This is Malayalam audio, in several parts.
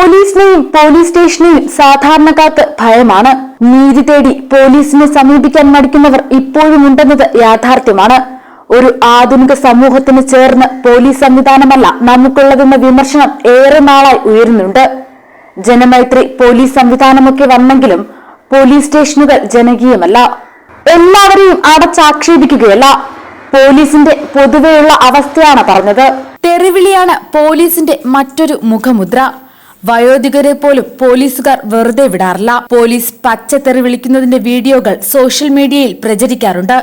പോലീസിനെയും പോലീസ് സ്റ്റേഷനെയും സാധാരണക്കാർക്ക് ഭയമാണ്. നീതി തേടി പോലീസിനെ സമീപിക്കാൻ മടിക്കുന്നവർ ഇപ്പോഴും ഉണ്ടെന്നത് യാഥാർത്ഥ്യമാണ്. ഒരു ആധുനിക സമൂഹത്തിന് ചേർന്ന് പോലീസ് സംവിധാനമല്ല നമുക്കുള്ളതെന്ന വിമർശനം ഏറെ നാളായി ഉയരുന്നുണ്ട്. ജനമൈത്രി പോലീസ് സംവിധാനമൊക്കെ വന്നെങ്കിലും പോലീസ് സ്റ്റേഷനുകൾ ജനകീയമല്ല. എല്ലാവരെയും അടച്ചാക്ഷേപിക്കുകയല്ല, പോലീസിന്റെ പൊതുവെയുള്ള അവസ്ഥയാണ് പറഞ്ഞത്. തെറിവിളിയാണ് പോലീസിന്റെ മറ്റൊരു മുഖമുദ്ര. വയോധികരെ പോലും പോലീസുകാർ വെറുതെ വിടാറില്ല. പോലീസ് പച്ചത്തെറി വിളിക്കുന്നതിന്റെ വീഡിയോകൾ സോഷ്യൽ മീഡിയയിൽ പ്രചരിക്കാറുണ്ട്.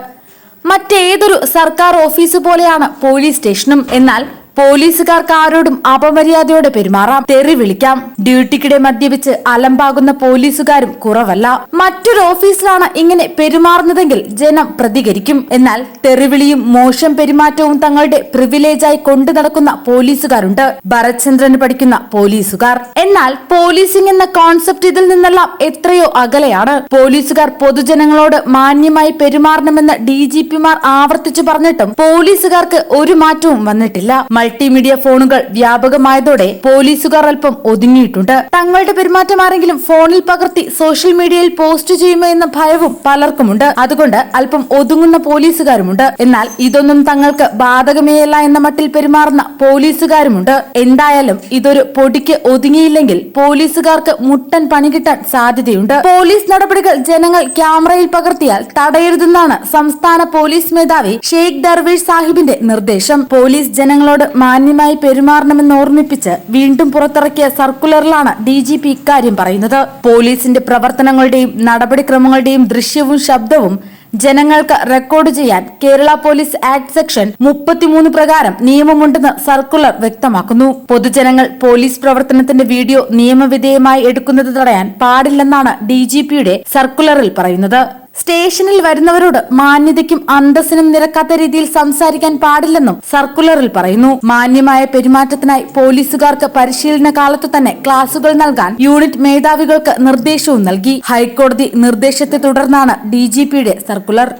മറ്റേതൊരു സർക്കാർ ഓഫീസ് പോലെയാണ് പോലീസ് സ്റ്റേഷനും. എന്നാൽ പോലീസുകാർക്ക് ആരോടും അപമര്യാദയോടെ പെരുമാറാം, തെറി വിളിക്കാം. ഡ്യൂട്ടിക്കിടെ മദ്യപിച്ച് അലമ്പാകുന്ന പോലീസുകാരും കുറവല്ല. മറ്റൊരു ഓഫീസിലാണ് ഇങ്ങനെ പെരുമാറുന്നതെങ്കിൽ ജനം പ്രതികരിക്കും. എന്നാൽ തെറിവിളിയും മോശം പെരുമാറ്റവും തങ്ങളുടെ പ്രിവിലേജായി കൊണ്ടു നടക്കുന്ന പോലീസുകാരുണ്ട്. ഭരത് ചന്ദ്രന് പഠിക്കുന്ന പോലീസുകാർ. എന്നാൽ പോലീസിംഗ് എന്ന കോൺസെപ്റ്റ് ഇതിൽ നിന്നെല്ലാം എത്രയോ അകലെയാണ്. പോലീസുകാർ പൊതുജനങ്ങളോട് മാന്യമായി പെരുമാറണമെന്ന് DGPമാർ ആവർത്തിച്ചു പറഞ്ഞിട്ടും പോലീസുകാർക്ക് ഒരു മാറ്റവും വന്നിട്ടില്ല. മൾട്ടിമീഡിയ ഫോണുകൾ വ്യാപകമായതോടെ പോലീസുകാർ അല്പം ഒതുങ്ങിയിട്ടുണ്ട്. തങ്ങളുടെ പെരുമാറ്റം ആരെങ്കിലും ഫോണിൽ പകർത്തി സോഷ്യൽ മീഡിയയിൽ പോസ്റ്റ് ചെയ്യുമോ എന്ന ഭയവും പലർക്കുമുണ്ട്. അതുകൊണ്ട് അല്പം ഒതുങ്ങുന്ന പോലീസുകാരുമുണ്ട്. എന്നാൽ ഇതൊന്നും തങ്ങൾക്ക് ബാധകമേയല്ല എന്ന മട്ടിൽ പെരുമാറുന്ന പോലീസുകാരുമുണ്ട്. എന്തായാലും ഇതൊരു പൊടിക്ക് ഒതുങ്ങിയില്ലെങ്കിൽ പോലീസുകാർക്ക് മുട്ടൻ പണി കിട്ടാൻ സാധ്യതയുണ്ട്. പോലീസ് നടപടികൾ ജനങ്ങൾ ക്യാമറയിൽ പകർത്തിയാൽ തടയരുതെന്നാണ് സംസ്ഥാന പോലീസ് മേധാവി ഷെയ്ഖ് ദർവേഷ് സാഹിബിന്റെ നിർദ്ദേശം. പോലീസ് ജനങ്ങളോട് മാന്യമായി പെരുമാറണമെന്ന് ഓർമ്മിപ്പിച്ച് വീണ്ടും പുറത്തിറക്കിയ സർക്കുലറിലാണ് DGP ഇക്കാര്യം പറയുന്നത്. പോലീസിന്റെ പ്രവർത്തനങ്ങളുടെയും നടപടിക്രമങ്ങളുടെയും ദൃശ്യവും ശബ്ദവും ജനങ്ങൾക്ക് റെക്കോർഡ് ചെയ്യാൻ കേരള പോലീസ് ആക്ട് സെക്ഷൻ 33 പ്രകാരം നിയമമുണ്ടെന്ന് സർക്കുലർ വ്യക്തമാക്കുന്നു. പൊതുജനങ്ങൾ പോലീസ് പ്രവർത്തനത്തിന്റെ വീഡിയോ നിയമവിധേയമായി എടുക്കുന്നത് തടയാൻ പാടില്ലെന്നാണ് DGPയുടെ സർക്കുലറിൽ പറയുന്നത്. സ്റ്റേഷനിൽ വരുന്നവരോട് മാന്യതയ്ക്കും അന്തസ്സിനും നിരക്കാത്ത രീതിയിൽ സംസാരിക്കാൻ പാടില്ലെന്നും സർക്കുലറിൽ പറയുന്നു. മാന്യമായ പെരുമാറ്റത്തിനായി പോലീസുകാർക്ക് പരിശീലന കാലത്തു തന്നെ ക്ലാസുകൾ നൽകാൻ യൂണിറ്റ് മേധാവികൾക്ക് നിർദ്ദേശവും നൽകി. ഹൈക്കോടതി നിർദ്ദേശത്തെ തുടർന്നാണ് DGPയുടെ സർക്കുലർ.